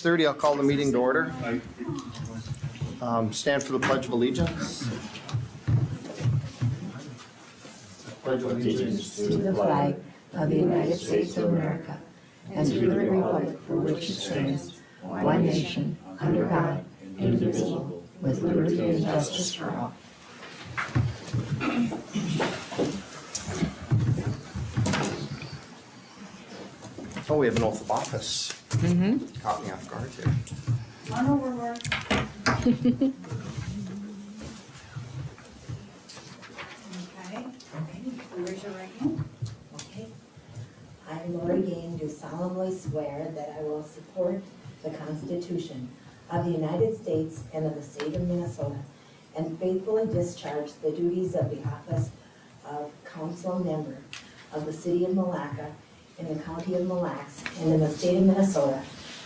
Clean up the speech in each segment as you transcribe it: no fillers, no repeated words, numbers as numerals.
6:30, I'll call the meeting to order. Stand for the Pledge of Allegiance. Pledge of allegiance to the flag of the United States of America and to the republic for which it stands, one nation, under God, indivisible, with liberty and justice for all. Oh, we have an oath of office. Caught me off guard here. On over, Laurie. Okay, raise your right hand. Okay. I, Laurie, Gahm, do solemnly swear that I will support the Constitution of the United States and of the state of Minnesota and faithfully discharge the duties of the office of council member of the city of Milaca in the county of Mille Lacs and in the state of Minnesota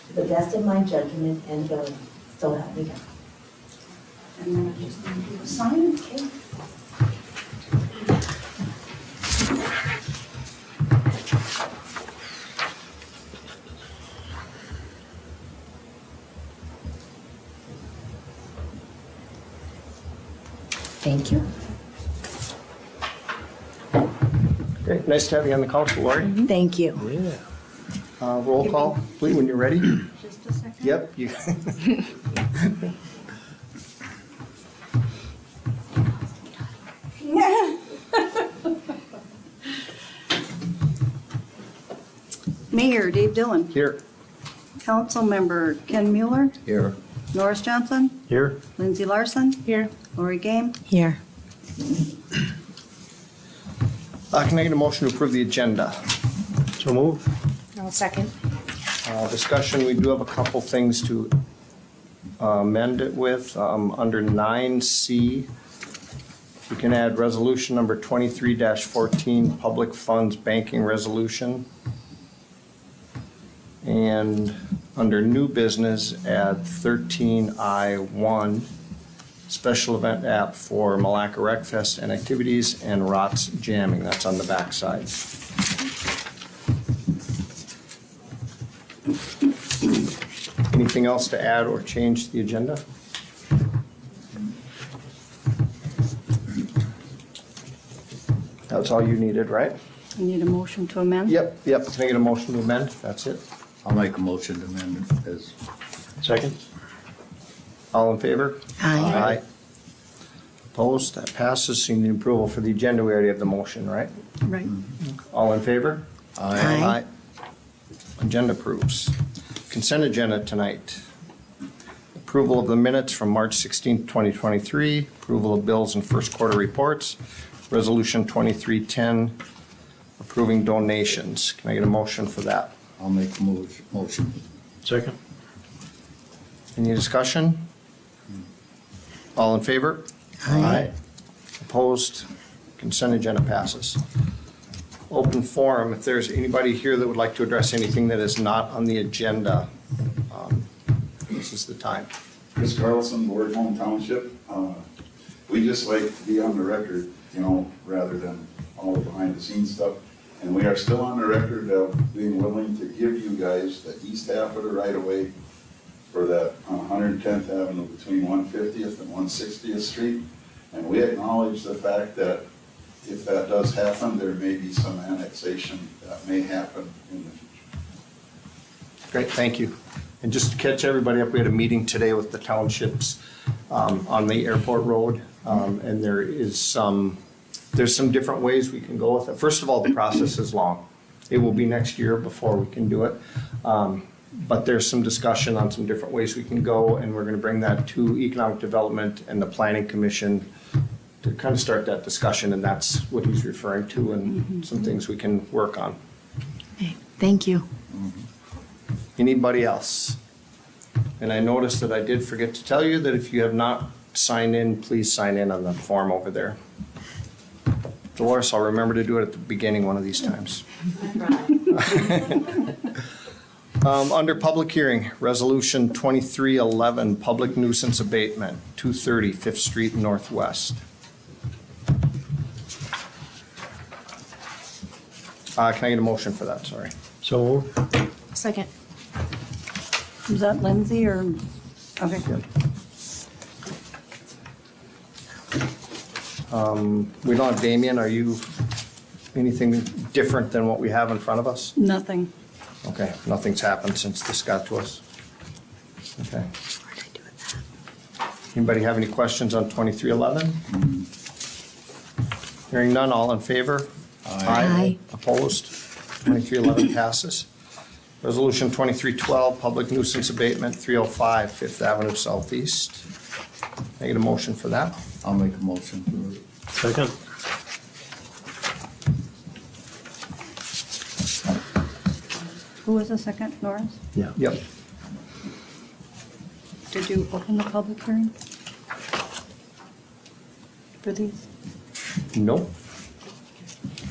to the best of my judgment and ability. So help me God. And then I just need you to sign, okay? Thank you. Great, nice to have you on the council, Laurie. Thank you. Yeah. Roll call, please, when you're ready. Just a second. Yep. You. Mayor Dave Dillon, Here. Councilmember Ken Mueller, Here. Norris Johnson, Here. Lindsee Larson. Here. Laurie Gahm. Here. Can I get a motion to approve the agenda? So move. I'll second. Discussion, we do have a couple things to amend it with. Under 9C, we can add resolution number 23-14, public funds banking resolution. And under new business, add 13I1, special event app for Milaca Rec Fest and activities and ROTS jamming. That's on the backside. Anything else to add or change to the agenda? That's all you needed, right? You need a motion to amend? Yep. Can I get a motion to amend? That's it. I'll make a motion to amend it as. Second? All in favor? Aye. Opposed? That passes. Seeing the approval for the agenda, we already have the motion, right? Right. All in favor? Aye. Agenda approves. Consent agenda tonight. Approval of the minutes from March 16th, 2023. Approval of bills and first quarter reports. Resolution 2310, approving donations. Can I get a motion for that? I'll make a motion. Second? Any discussion? All in favor? Aye. Opposed? Consent agenda passes. Open forum, if there's anybody here that would like to address anything that is not on the agenda, this is the time. Chris Carlson, Board Home Township. We just like to be on the record, rather than all the behind the scenes stuff. And we are still on the record of being willing to give you guys the east half of the right of way for that 110th Avenue between 150th and 160th Street. And we acknowledge the fact that if that does happen, there may be some annexation that may happen in the future. Great, thank you. And just to catch everybody up, we had a meeting today with the townships on the airport road. And there's some different ways we can go with it. First of all, the process is long. It will be next year before we can do it. But there's some discussion on some different ways we can go, and we're going to bring that to Economic Development and the Planning Commission to kind of start that discussion, and that's what he's referring to, and some things we can work on. Okay, thank you. Anybody else? And I noticed that I did forget to tell you that if you have not signed in, please sign in on the form over there. Dolores, I'll remember to do it at the beginning one of these times. Under public hearing, resolution 2311, public nuisance abatement, 230 5th Street Northwest. Can I get a motion for that? Sorry. So move. Second. Is that Lindsay or, okay. We don't have Damien. Are you anything different than what we have in front of us? Nothing. Okay, nothing's happened since this got to us. Okay. Anybody have any questions on 2311? Hearing none, all in favor? Aye. Opposed? 2311 passes. Resolution 2312, public nuisance abatement, 305 Fifth Avenue Southeast. Can I get a motion for that? I'll make a motion for it. Second. Who was the second, Norris? Yeah. Yep. Did you open the public hearing for these? Nope.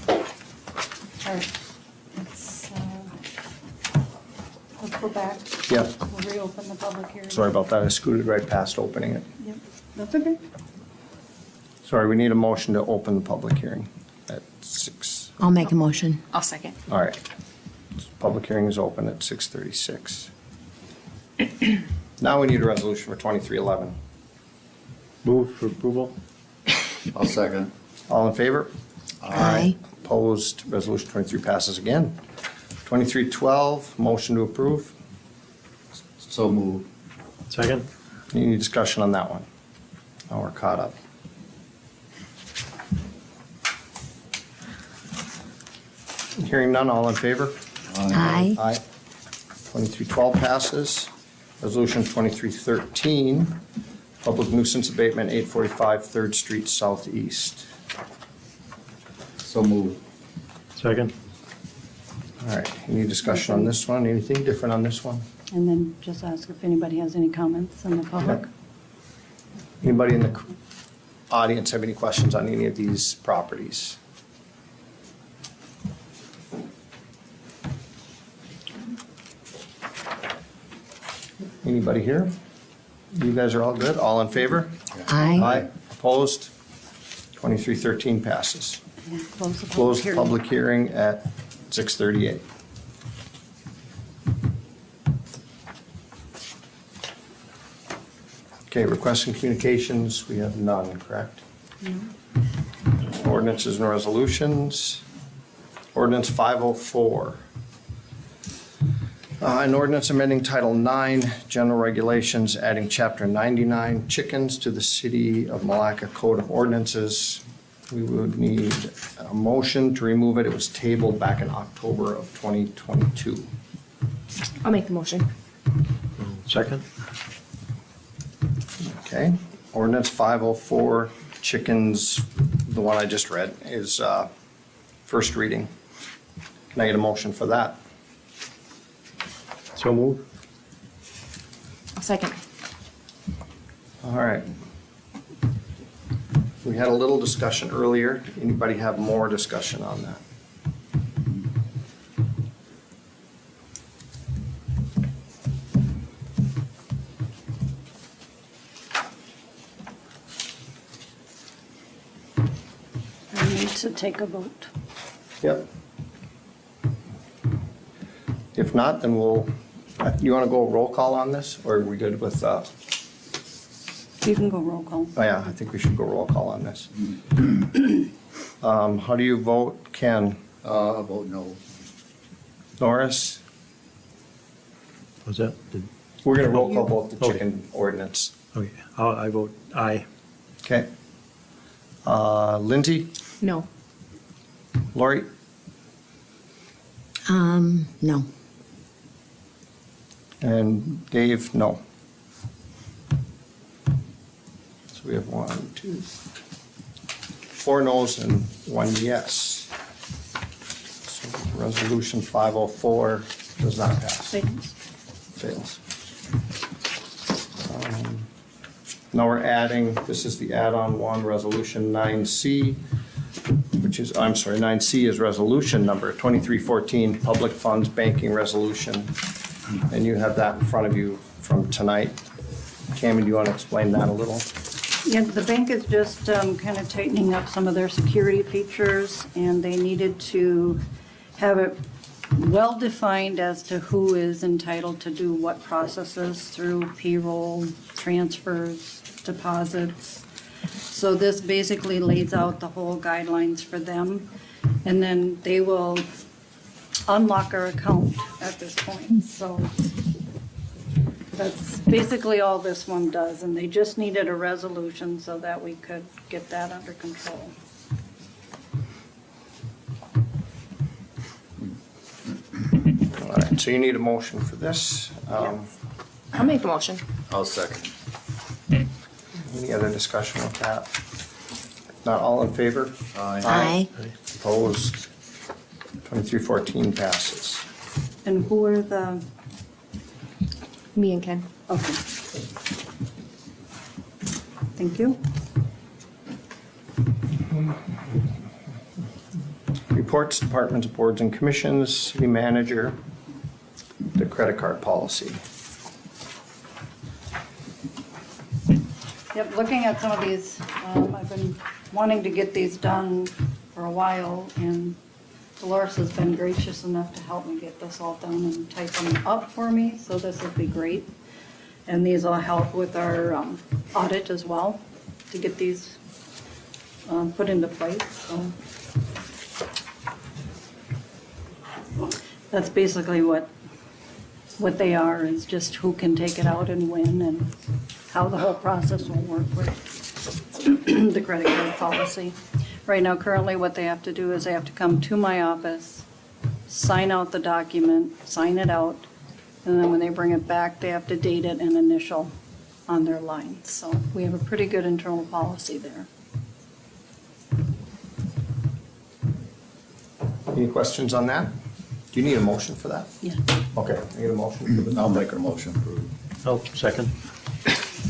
All right. Let's go back. Yep. We'll reopen the public hearing. Sorry about that. I scooted right past opening it. Yep, that's okay. Sorry, we need a motion to open the public hearing at 6. I'll make a motion. I'll second. All right. Public hearing is open at 6:36. Now we need a resolution for 2311. Move for approval. I'll second. All in favor? Aye. Opposed? Resolution 23 passes again. 2312, motion to approve. So move. Second. Any discussion on that one? Now we're caught up. Hearing none, all in favor? Aye. Aye. 2312 passes. Resolution 2313, public nuisance abatement, 845 3rd Street Southeast. So move. Second. All right, any discussion on this one? Anything different on this one? And then just ask if anybody has any comments in the public. Anybody in the audience have any questions on any of these properties? Anybody here? You guys are all good? All in favor? Aye. Opposed? 2313 passes. And close the public Close the hearing. public hearing at 6:38. Okay, requests and communications, we have none, correct? Ordinances and resolutions. Ordinance 504. An ordinance amending Title 9, General Regulations, adding Chapter 99, chickens to the City of Milaca Code of Ordinances. We would need a motion to remove it. It was tabled back in October of 2022. I'll make the motion. Second. Okay, ordinance 504, chickens, the one I just read, is first reading. Can I get a motion for that? So move. I'll second. All right. We had a little discussion earlier. Anybody have more discussion on that? I need to take a vote. Yep. If not, then we'll, you want to go roll call on this, or are we good with, You can go roll call. oh yeah, I think we should go roll call on this. How do you vote, Ken? I'll vote no. Norris? Was that? We're going to roll call vote the Okay. chicken ordinance. Okay. I vote aye. Okay. Lindsee? No. Laurie? No. And Dave, no. So we have 4 no's and 1 yes. So resolution 504 does not pass. Fails. Now we're adding, this is the add-on one, resolution 9C, which is, I'm sorry, 9C is resolution number 2314, public funds banking resolution. And you have that in front of you from tonight. Cameron, do you want to explain that a little? Yeah, the bank is just kind of tightening up some of their security features, and they needed to have it well-defined as to who is entitled to do what processes through payroll, transfers, deposits. So this basically lays out the whole guidelines for them, and then they will unlock our account at this point, so that's basically all this one does, and they just needed a resolution so that we could get that under control. All right, so you need a motion for this. I'll make a motion. I'll second. Any other discussion with that? If not, all in favor? Aye. Opposed? 2314 passes. And who are the, Me and Ken. okay. Thank you. Reports, departments, boards, and commissions, city manager, the credit card policy. Yep, looking at some of these, I've been wanting to get these done for a while, and Dolores has been gracious enough to help me get this all done and type them up for me, so this would be great. And these will help with our audit as well, to get these put into place, so. That's basically what they are, is just who can take it out and when, and how the whole process will work with the credit card policy. Right now, currently, what they have to do is they have to come to my office, sign out the document, sign it out, and then when they bring it back, they have to date it and initial on their line. So we have a pretty good internal policy there. Any questions on that? Do you need a motion for that? Yeah. Okay, I need a motion for the. I'll make a motion for. Oh, second.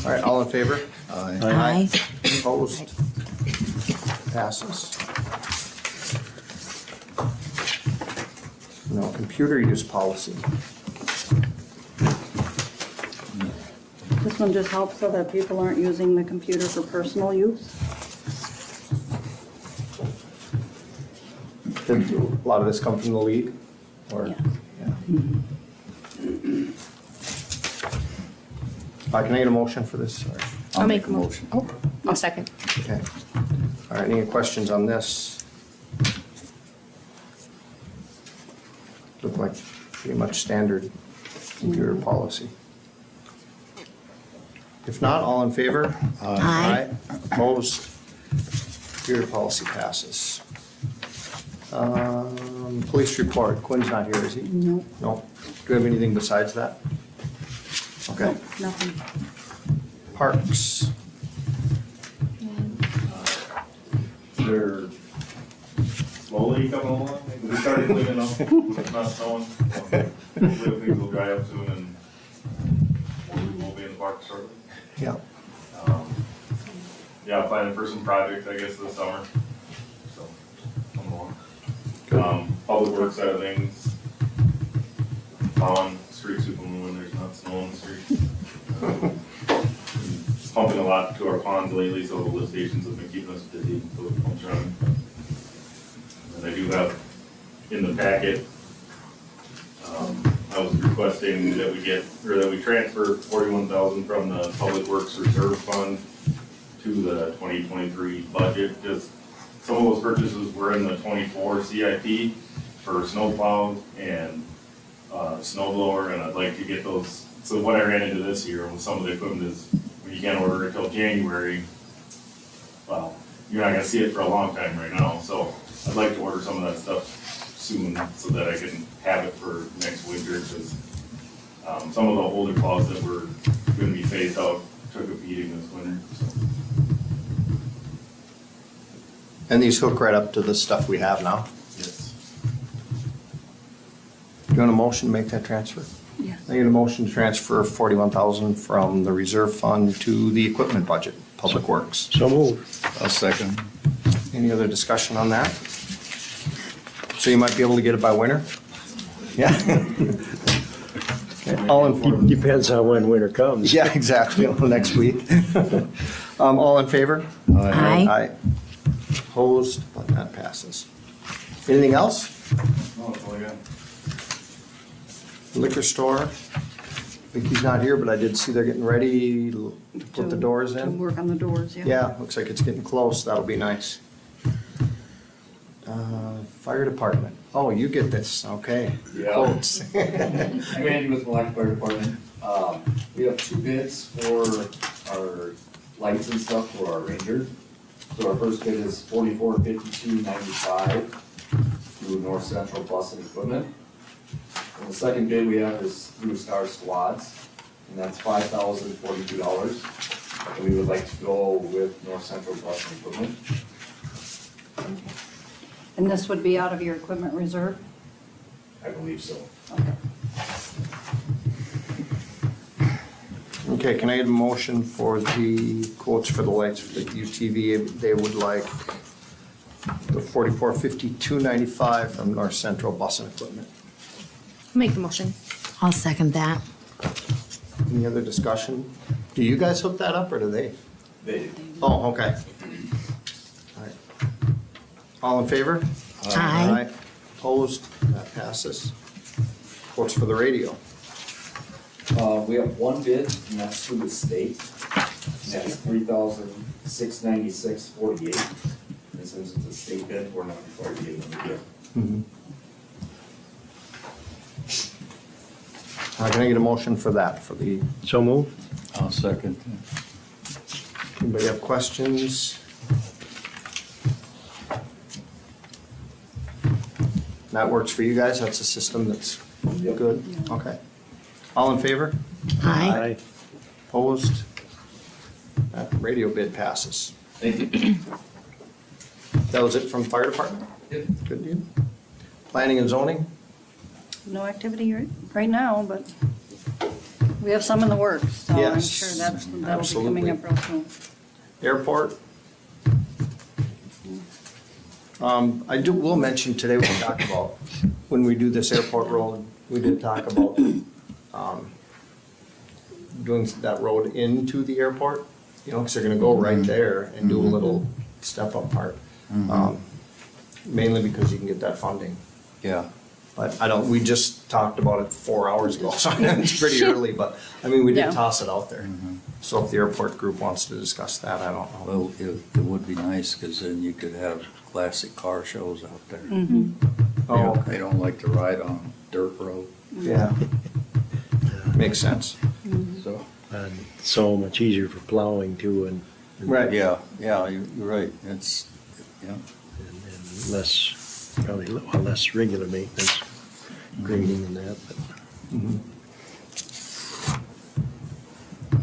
All right, all in favor? Aye. Aye. Opposed? Passes. No, computer use policy. This one just helps so that people aren't using the computer for personal use. Did a lot of this come from the league? Or? Yeah. Can I get a motion for this? Or- I'll make a motion. Oh, I'll second. Okay. All right, any questions on this? Look like pretty much standard computer policy. If not, all in favor? Aye. Opposed? Computer policy passes. Police report, Quinn's not here, is he? No, No. Do we have anything besides that? Okay. nothing. Parks. They're slowly coming along. We started cleaning up, it's not snowing. Hopefully things will dry up soon and we will be in the park shortly. Yeah. Yeah, planning for some projects, I guess, this summer. So, coming along. Public works side of things. Plowing, street sweeping when there's not snow on the street. Pumping a lot to our ponds lately, so the lift stations have been keeping us busy, so the pumps running. And I do have in the packet, I was requesting that we transfer 41,000 from the Public Works Reserve Fund to the 2023 budget. Just some of those purchases were in the 24 CIP for snowplow and snow blower, and I'd like to get those. So what I ran into this year with some of the equipment is when you can't order it until January, well, you're not gonna see it for a long time right now. So I'd like to order some of that stuff soon so that I can have it for next winter, because some of the older plows that were gonna be phased out took a beating this winter, so. And these hook right up to the stuff we have now. Yes. Do you want a motion to make that transfer? Yes. I need a motion to transfer 41,000 from the reserve fund to the equipment budget, Public Works. So moved. I'll second. Any other discussion on that? So you might be able to get it by winter? Yeah? Okay, all in, Depends on when winter comes. yeah, exactly, next week. All in favor? Aye. Aye. Opposed, but that passes. Anything else? No, that's all I got. Liquor store. Vicky's not here, but I did see they're getting ready to put the doors To in. work on the doors, yeah. Yeah, looks like it's getting close. That'll be nice. Fire department. Oh, you get this, okay. Yeah. Quotes. I'm Andy with Milaca Fire Department. We have 2 bids for our lights and stuff for our Ranger. So our first bid is $44,5295 through North Central Bus and Equipment. And the second bid we have is through Star Squads, and that's $5,042. And we would like to go with North Central Bus and Equipment. And this would be out of your equipment reserve? I believe so. Okay. Okay, can I get a motion for the quotes for the lights for the UTV? They would like the $44,5295 from North Central Bus and Equipment. Make the motion. I'll second that. Any other discussion? Do you guys hook that up or do they? They do. Oh, okay. All right. All in favor? Aye. Opposed? That passes. Quotes for the radio. We have 1 bid, and that's through the state. And that's $3,696.48. And since it's a state bid, we're not required to give them a bid. Can I get a motion for that, for the, So move. I'll second. anybody have questions? That works for you guys? That's a system that's Yep. good? Okay. All in favor? Aye. Opposed? That radio bid passes. Thank you. That was it from fire department? Yep. Good deal. Planning and zoning? No activity right now, but we have some in the works, so I'm Yes, sure that'll be absolutely. coming up real soon. Airport? We'll mention today, we'll talk about, when we do this airport road, we did talk about, doing that road into the airport, you know, because they're gonna go right there and do a little step-up part. Mainly because you can get that funding. Yeah. But we just talked about it 4 hours ago, so I know it's pretty early, but, I mean, we Yeah. did toss it out there. So if the airport group wants to discuss that, I don't know. Well, it would be nice, because then you could have classic car shows out there. Oh, They don't like to ride on dirt road, yeah. Makes sense. so. And so much easier for plowing too and Yeah, you're right, it's, yeah. and less, probably less regular maintenance, grading and that, but.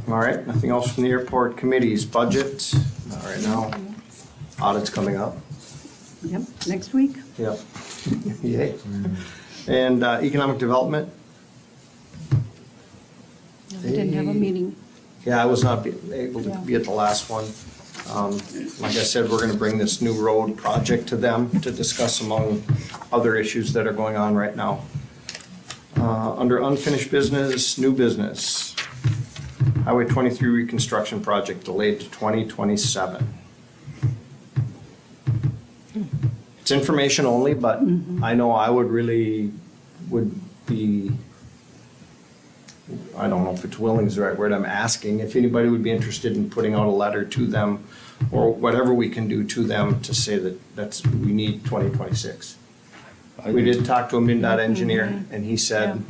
All right, nothing else from the airport committees, budget, not right now. Audit's coming up. Yep, next week. Yep. Yay. And economic development? We didn't have a meeting. Yeah, I was not able to be at the last one. Like I said, we're gonna bring this new road project to them to discuss among other issues that are going on right now. Under unfinished business, new business. Highway 23 reconstruction project delayed to 2027. It's information only, but I know I would be, I don't know if it's willing is the right word, I'm asking if anybody would be interested in putting out a letter to them or whatever we can do to them to say that we need 2026. We did talk to a MnDOT engineer and he said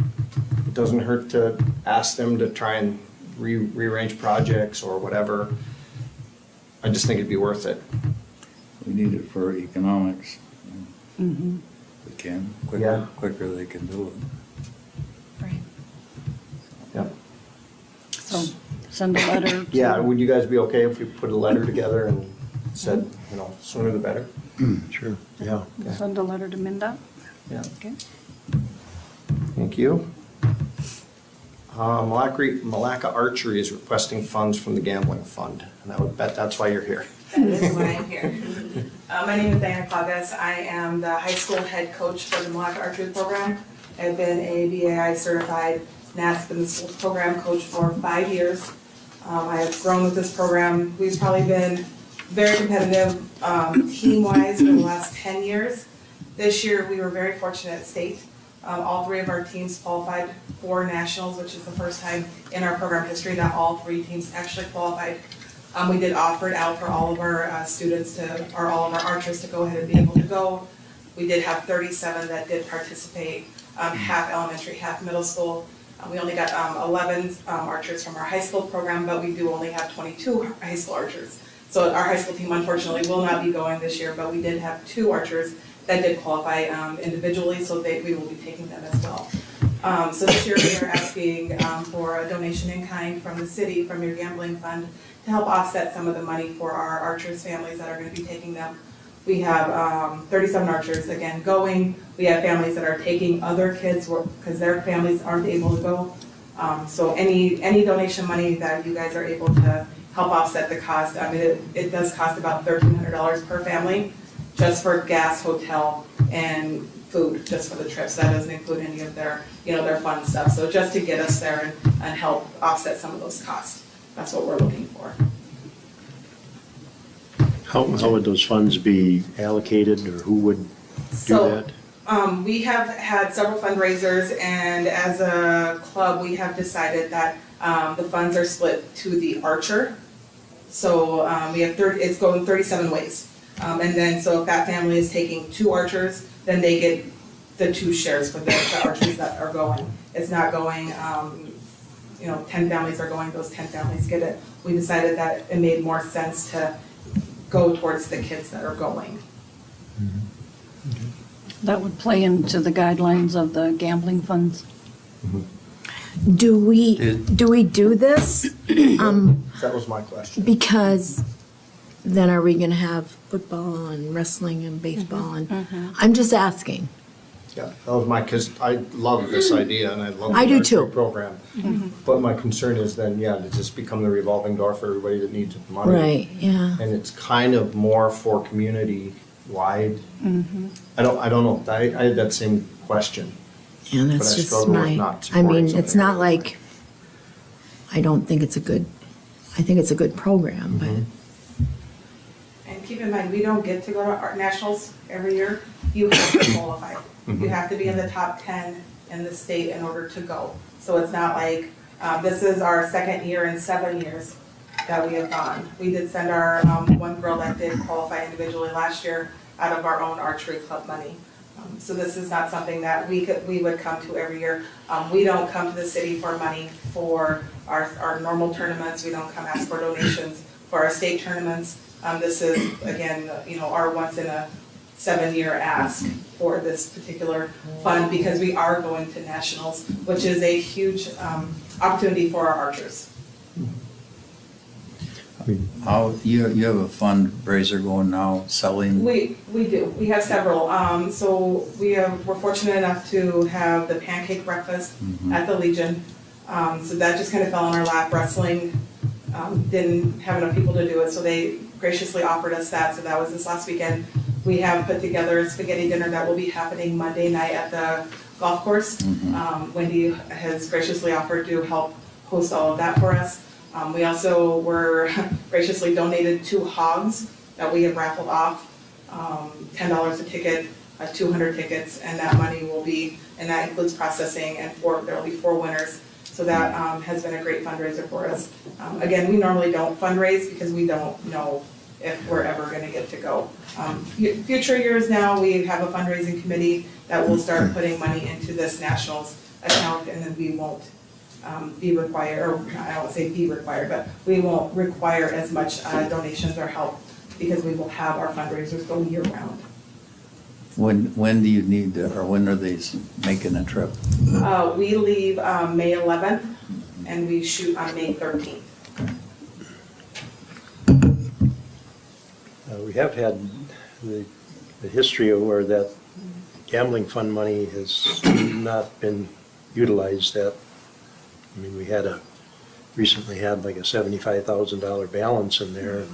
it doesn't hurt to ask them to try and rearrange projects or whatever. I just think it'd be worth it. We need it for economics. We can, Yeah. quicker they can do it. Right. Yep. So send a letter. to- Yeah, would you guys be okay if we put a letter together and said, sooner the better? Sure, yeah. Send a letter to MnDOT. Yeah. Okay. Thank you. Milaca Archery is requesting funds from the gambling fund, and I would bet that's why you're here. That is why I'm here. My name is Diana Clagas. I am the high school head coach for the Milaca Archery program. I've been a BAI certified NASP in the schools program coach for 5 years. I have grown with this program. We've probably been very competitive team-wise for the last 10 years. This year, we were very fortunate at state. All three of our teams qualified for nationals, which is the first time in our program history that all three teams actually qualified. We did offer it out for all of our students or all of our archers to go ahead and be able to go. We did have 37 that did participate, half elementary, half middle school. We only got 11 archers from our high school program, but we do only have 22 high school archers. So our high school team unfortunately will not be going this year, but we did have 2 archers that did qualify individually, so we will be taking them as well. So this year we are asking for a donation in kind from the city, from your gambling fund, to help offset some of the money for our archers' families that are going to be taking them. We have 37 archers, again, going. We have families that are taking other kids because their families aren't able to go. So any donation money that you guys are able to help offset the cost, I mean, it does cost about $1,300 per family, just for gas, hotel, and food, just for the trips. That doesn't include any of their, their fun stuff. So just to get us there and help offset some of those costs. That's what we're looking for. How would those funds be allocated, or who would do that? We have had several fundraisers, and as a club, we have decided that the funds are split to the archer. So we have it's going 37 ways. And then, so if that family is taking 2 archers, then they get the 2 shares for the archers that are going. It's not going, 10 families are going, those 10 families get it. We decided that it made more sense to go towards the kids that are going. That would play into the guidelines of the gambling funds. Do we do this? That was my question. Because then are we gonna have football and wrestling and baseball and, I'm just asking. Yeah, that was because I love this idea and I love the I do nursery too. program. But my concern is then, to just become the revolving door for everybody that needs money. Right, yeah. And it's kind of more for community wide. I don't know, I had that same question. And But I that's just struggle with not I mean, supporting it's something not like, I don't think it's I think it's a good program, but. And keep in mind, we don't get to go to art nationals every year. You have to qualify. You have to be in the top 10 in the state in order to go. So it's not like, this is our 2nd year in 7 years that we have gone. We did send our one girl that did qualify individually last year out of our own archery club money. So this is not something that we would come to every year. We don't come to the city for money for our normal tournaments. We don't come ask for donations for our state tournaments. This is, again, our once in a 7-year ask for this particular fund, because we are going to nationals, which is a huge opportunity for our archers. You have a fundraiser going now, selling? We do. We have several. So we're fortunate enough to have the pancake breakfast at the Legion. So that just kind of fell on our lap. Wrestling didn't have enough people to do it, so they graciously offered us that. So that was this last weekend. We have put together a spaghetti dinner that will be happening Monday night at the golf course. Wendy has graciously offered to help host all of that for us. We also were graciously donated 2 hogs that we have raffled off, $10 a ticket, 200 tickets, and that money will be, and that includes processing, and there will be 4 winners. So that has been a great fundraiser for us. Again, we normally don't fundraise because we don't know if we're ever going to get to go. Future years now, we have a fundraising committee that will start putting money into this nationals account, and then we won't be required, or I won't say be required, but we won't require as much donations or help, because we will have our fundraisers go year round. When do you need to, or when are they making a trip? We leave May 11th and we shoot on May 13th. We have had the history of where that gambling fund money has not been utilized. That, I mean, we recently had like a $75,000 balance in there.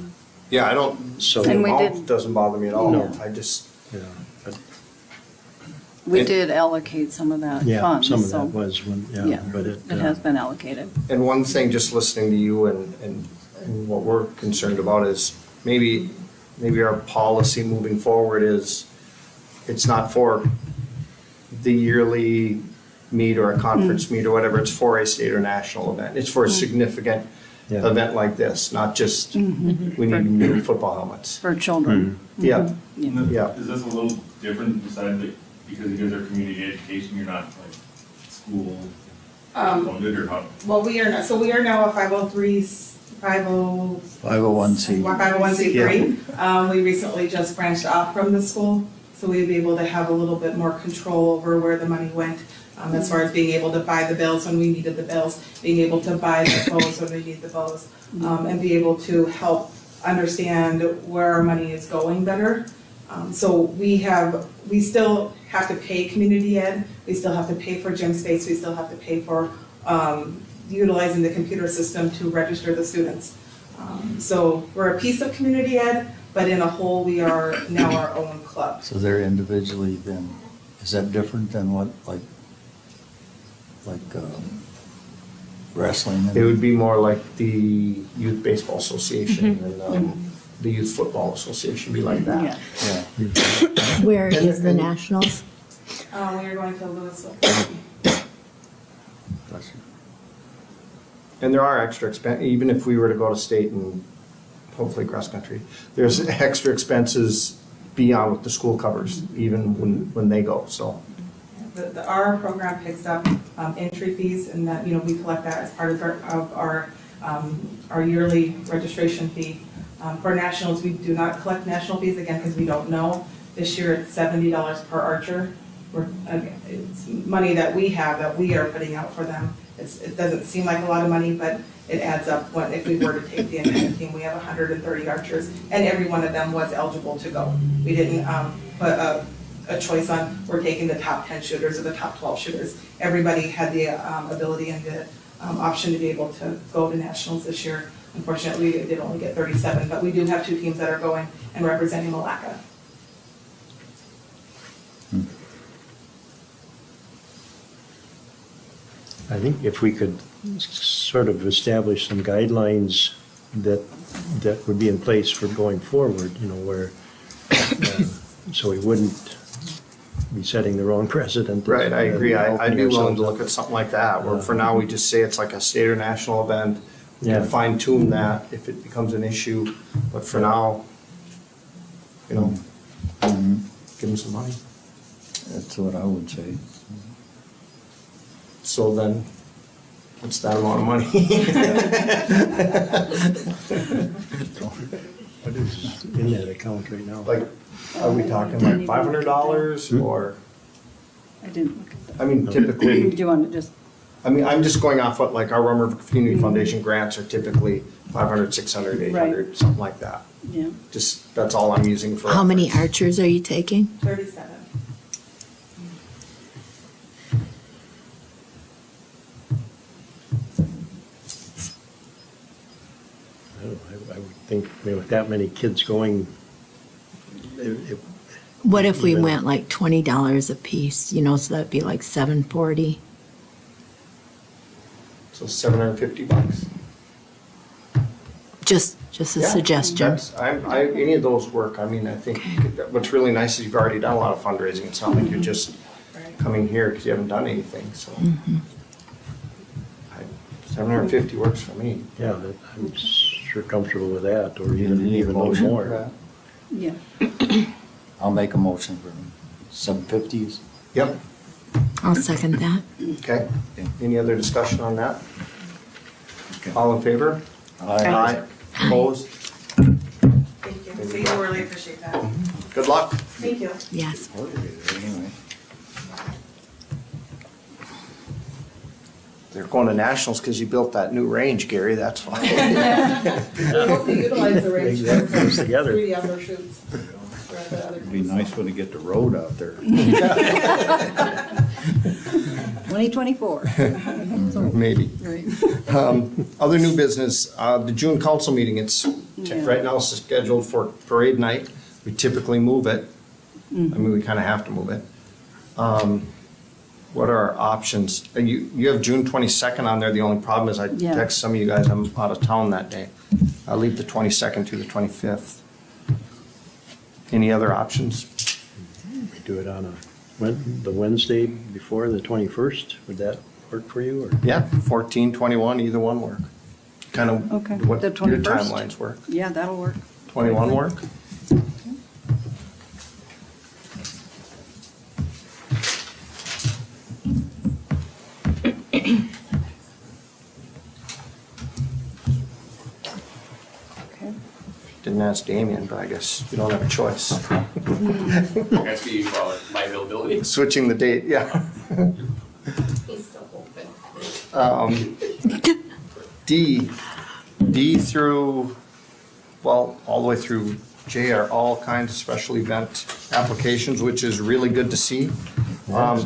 Yeah, I don't, So, the And we amount did- doesn't bother me at all. No. I just, but We did allocate some of that yeah, funds, some of so, that was when, yeah, but it has been allocated. and one thing, just listening to you and what we're concerned about is maybe our policy moving forward is it's not for the yearly meet or a conference meet or whatever, it's for a state or national event. It's for a significant Yeah. event like this, not just, we need new football helmets. For children. Yeah, Yeah. yeah. Is this a little different besides that, because you guys are community education, you're not like school funded or not? Well, we are not, so we are now a 501c. 501c3. We recently just branched off from the school, so we'd be able to have a little bit more control over where the money went, as far as being able to buy the bills when we needed the bills, being able to buy the bows when we need the bows, and be able to help understand where our money is going better. So we still have to pay community ed, we still have to pay for gym space, we still have to pay for utilizing the computer system to register the students. So we're a piece of community ed, but in a whole, we are now our own club. So they're individually then, is that different than what, like wrestling? It would be more like the Youth Baseball Association and the Youth Football Association, be like that. Yeah. Yeah. Where is the Nationals? We are going to Louisville. Bless you. And there are extra even if we were to go to state and hopefully cross country, there's extra expenses beyond what the school covers, even when they go, so. Our program picks up entry fees, and that, we collect that as part of our yearly registration fee. For nationals, we do not collect national fees, again, because we don't know. This year, it's $70 per archer. It's money that we have, that we are putting out for them. It doesn't seem like a lot of money, but it adds up. If we were to take the entire team, we have 130 archers, and every one of them was eligible to go. We didn't put a choice on, we're taking the top 10 shooters or the top 12 shooters. Everybody had the ability and the option to be able to go to nationals this year. Unfortunately, we did only get 37, but we do have 2 teams that are going and representing Milaca. I think if we could sort of establish some guidelines that would be in place for going forward, where, so we wouldn't be setting the wrong precedent. Right, I agree. I'd be willing to look at. at something like that, where for now we just say it's like a state or national event. We can Yeah. fine tune that if it becomes an issue, but for now, give them some money. That's what I would say. So then, what's that amount of money? What is in that account right now? Like, are we talking like $500 or, I didn't look at that. I mean, Do typically, you want to just, I'm just going off what like our Rum River Community Foundation grants are typically 500, 600, 800, something like that. yeah, Just, that's all I'm using for. How many reference. archers are you taking? 37. I would think, with that many kids going, it- What if we Even- went like $20 a piece, so that'd be like $740. So $750. Just a Yeah, suggestion. Any of those work. I mean, I think what's really nice is you've already done a lot of fundraising. It's not like you're just coming here because you haven't done anything, so. I- 750 works for me. yeah, I'm sure comfortable with that, or You need a even a little motion for more. that? yeah. I'll make a motion for 750s. Yep, I'll second that. okay. Okay. Any other discussion on that? Okay. All in favor? Aye. Opposed? Thank you. So you really appreciate that. Good luck. Thank you. Yes. Anyway. They're going to nationals because you built that new range, Gary, that's fine. We hope to utilize the range for Exactly, comes some together. 3D outdoor shoots. throughout the other It'd be nice when they get the road out there. 2024. Maybe. Right. Other new business, the June council meeting, it's Yeah. right now scheduled for parade night. We typically move it. I mean, we kind of have to move it. What are our options? You have June 22nd on there. The only problem is I Yeah. text some of you guys, I'm out of town that day. I leave the 22nd to the 25th. Any other options? We do it on a The Wednesday before the 21st, would that work for you, or? Yeah, 14, 21, either one work. Kind of Okay, what the your 21st? timelines work. Yeah, that'll work. 21 work? Okay. Didn't ask Damien, but I guess you don't have a choice. That's what you call it, my availability. Switching the date, yeah. He's still open. D through, well, all the way through J are all kinds of special event applications, which is really good to see.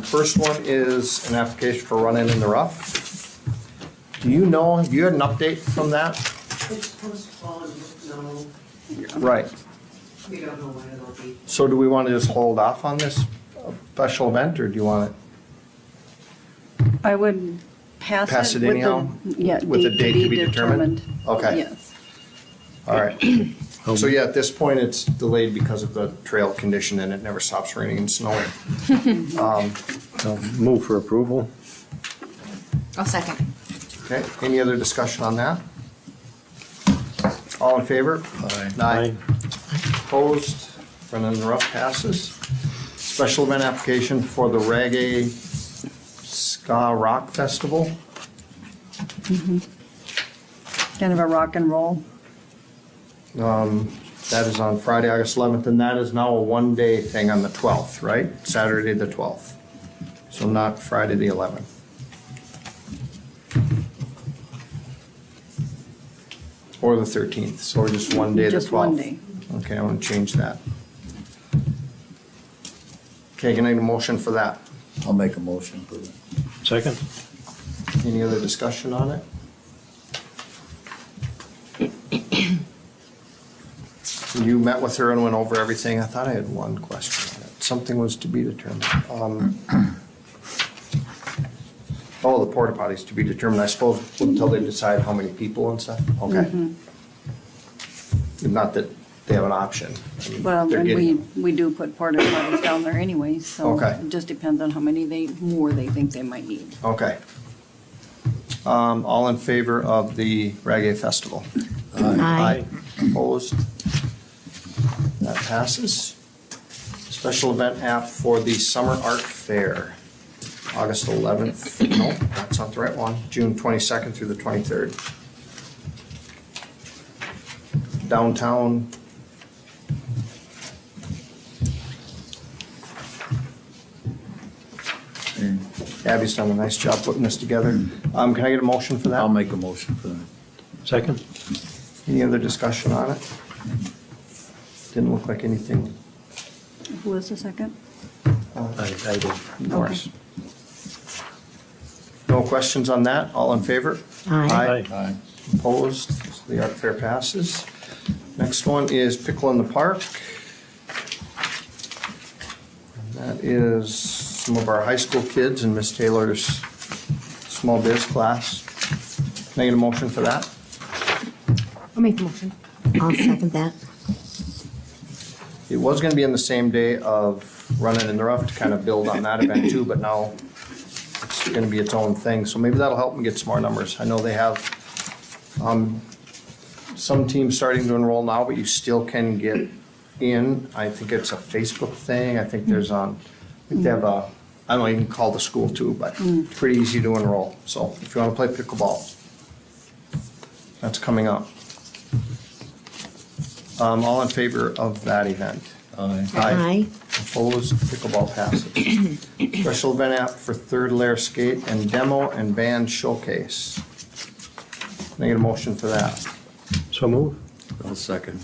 First one is an application for running in the rough. Do you know, have you had an update from that? It's postponed, no, Right. we don't know when it'll be. So do we want to just hold off on this special event, or do you want I would pass it. Pass it with the- anyhow? Yeah. With a date to be determined? Okay. Yes. All right. So yeah, at this point, it's delayed because of the trail condition and it never stops raining and snowing. Move for approval? I'll second. Okay, any other discussion on that? All in favor? Aye. Opposed? Running in the rough passes. Special event application for the Reggae Ska Rock Festival. Kind of a rock and roll. That is on Friday, August 11th, and that is now a one-day thing on the 12th, right? Saturday, the 12th. So not Friday, the 11th. Or the 13th, so just one day, the 12th. Just one day. Okay, I want to change that. Okay, can I get a motion for that? I'll make a motion for that. Second? Any other discussion on it? You met with her and went over everything. I thought I had one question on it. Something was to be determined. Oh, the porta potties to be determined, I suppose, until they decide how many people and stuff? Okay. Not that they have an option. I mean, Well, they're and getting we do put porta potties down there anyway, so Okay. it just depends on how many more they think they might need. Okay. All in favor of the Reggae Festival? Aye. Opposed? That passes. Special event app for the Summer Art Fair, August 11th. No, that's not the right one. June 22nd through the 23rd. Downtown. Abby's done a nice job putting this together. Can I get a motion for that? I'll make a motion for that. Second? Any other discussion on it? Didn't look like anything. Who was the second? I did. Norris. No questions on that? All in favor? Aye. Aye. Opposed? So the art fair passes. Next one is Pickle in the Park. And that is some of our high school kids in Miss Taylor's small biz class. Can I get a motion for that? I'll make the motion. I'll second that. It was gonna be in the same day of Running in the Rough to kind of build on that event too, but now it's gonna be its own thing, so maybe that'll help them get some more numbers. I know they have, some teams starting to enroll now, but you still can get in. I think it's a Facebook thing, I think there's I think they have I don't know, you can call the school too, but it's pretty easy to enroll, so if you wanna play pickleball, that's coming up. All in favor of that event? Aye. Aye. Opposed, pickleball passes. Special event app for third layer skate and demo and band showcase. Can I get a motion for that? So move? I'll second.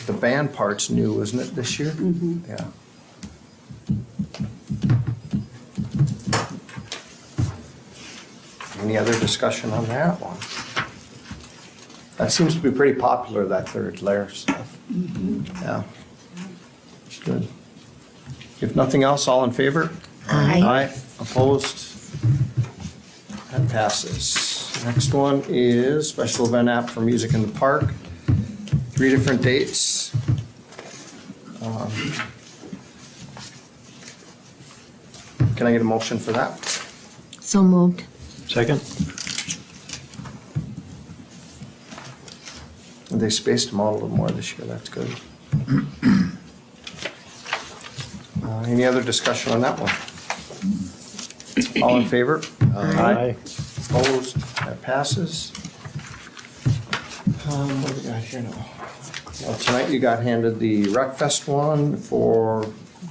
The band part's new, isn't it, this year? Yeah. Any other discussion on that one? That seems to be pretty popular, that third layer stuff. Yeah. Good. If nothing else, all in favor? Aye. Aye. Opposed? That passes. Next one is special event app for music in the park. 3 different dates. Can I get a motion for that? So moved. Second? They spaced them out a little more this year, that's good. Any other discussion on that one? All in favor? Aye. Opposed? That passes. What do we got here now? Well, tonight you got handed the Rec Fest one for,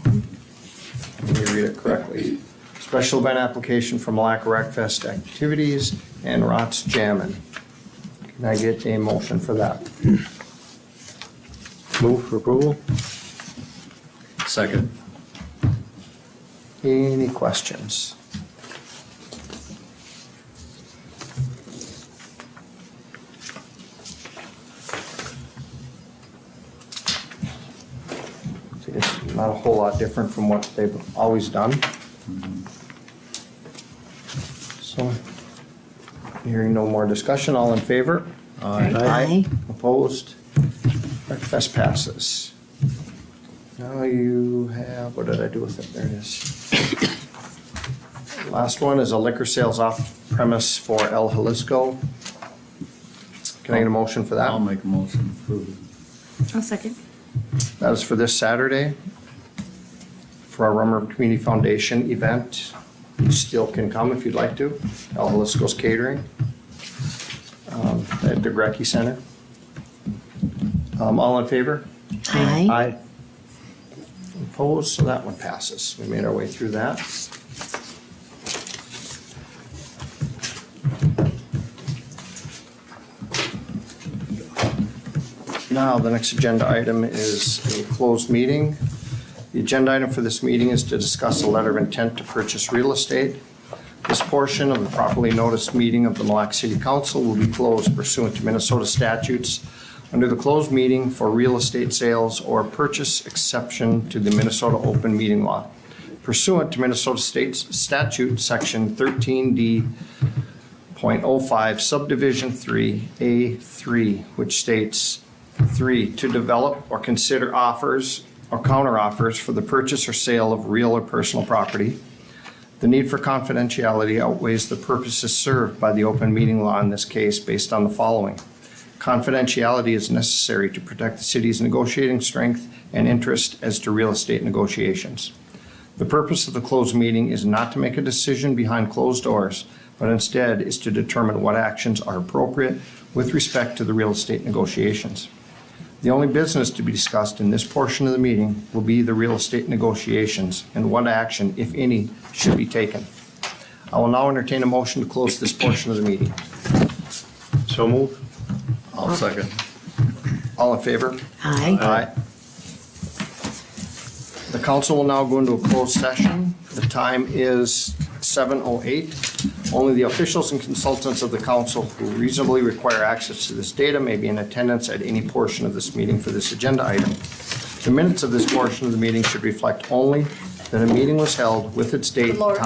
let me read it correctly. Special event application for Milaca Rec Fest activities and Rots Jammin'. Can I get a motion for that? Move for approval? Second. Any questions? See, it's not a whole lot different from what they've always done. So, hearing no more discussion, all in favor? Aye. Opposed? Breakfast passes. Now you have, what did I do with it? There it is. Last one is a liquor sales off premise for El Jalisco. Can I get a motion for I'll that? make a motion to approve it. I'll second. That is for this Saturday for our Rummer Community Foundation event. You still can come if you'd like to. El Jalisco's Catering at the Grecky Center. All in favor? Aye. Opposed, so that one passes. We made our way through that. Now, the next agenda item is a closed meeting. The agenda item for this meeting is to discuss a letter of intent to purchase real estate. This portion of the properly noticed meeting of the Milaca City Council will be closed pursuant to Minnesota statutes under the closed meeting for real estate sales or purchase exception to the Minnesota open meeting law. Pursuant to Minnesota State Statute, Section 13D.05, Subdivision 3A3, which states, 3, to develop or consider offers or counteroffers for the purchase or sale of real or personal property. The need for confidentiality outweighs the purposes served by the open meeting law in this case based on the following. Confidentiality is necessary to protect the city's negotiating strength and interest as to real estate negotiations. The purpose of the closed meeting is not to make a decision behind closed doors, but instead is to determine what actions are appropriate with respect to the real estate negotiations. The only business to be discussed in this portion of the meeting will be the real estate negotiations and what action, if any, should be taken. I will now entertain a motion to close this portion of the meeting. So move. I'll second. All in favor? Aye. Aye. The council will now go into a closed session. The time is 7:08. Only the officials and consultants of the council who reasonably require access to this data may be in attendance at any portion of this meeting for this agenda item. The minutes of this portion of the meeting should reflect only that a meeting was held with its date, time,